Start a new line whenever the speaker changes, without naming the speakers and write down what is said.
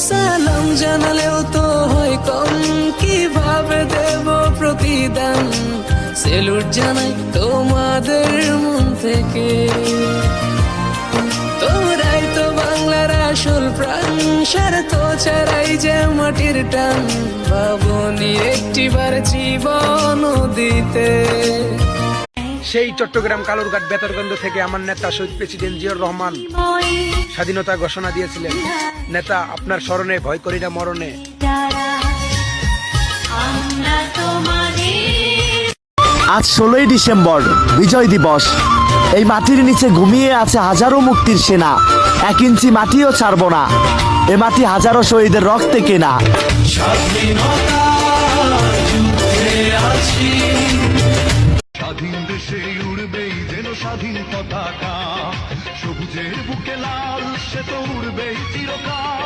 সালাম জানালেও তো হয় কম, কিভাবে দেব প্রতিদান। সেলুট জানাই তোমাদের মন থেকে, তোমরাই তো বাংলার আসল প্রাণ। স্বার্থ ছাড়াই যে মাটির টান, ভাবনি একটিবার জীবন দিতে।
সেই চট্টগ্রাম কালুরঘাট বেতারগঞ্জ থেকে আমার নেতা শহীদ প্রেসিডেন্ট জিয়াউর রহমান স্বাধীনতা ঘোষণা দিয়েছিলেন। নেতা, আপনার স্মরণে ভয় করি না মরণে।
আজ 16ই ডিসেম্বর, বিজয় দিবস। এই মাটির নিচে ঘুমিয়ে আছে হাজারো মুক্তির সেনা। 1 ইঞ্চি মাটিও ছাড়ব না, এ মাটি হাজারো শহীদের রক্তে কেনা।
স্বাধীন দেশে উড়বেই যেন স্বাধীন পতাকা, সবুজের বুকে লাল সে তো উড়বেই চিরকাল।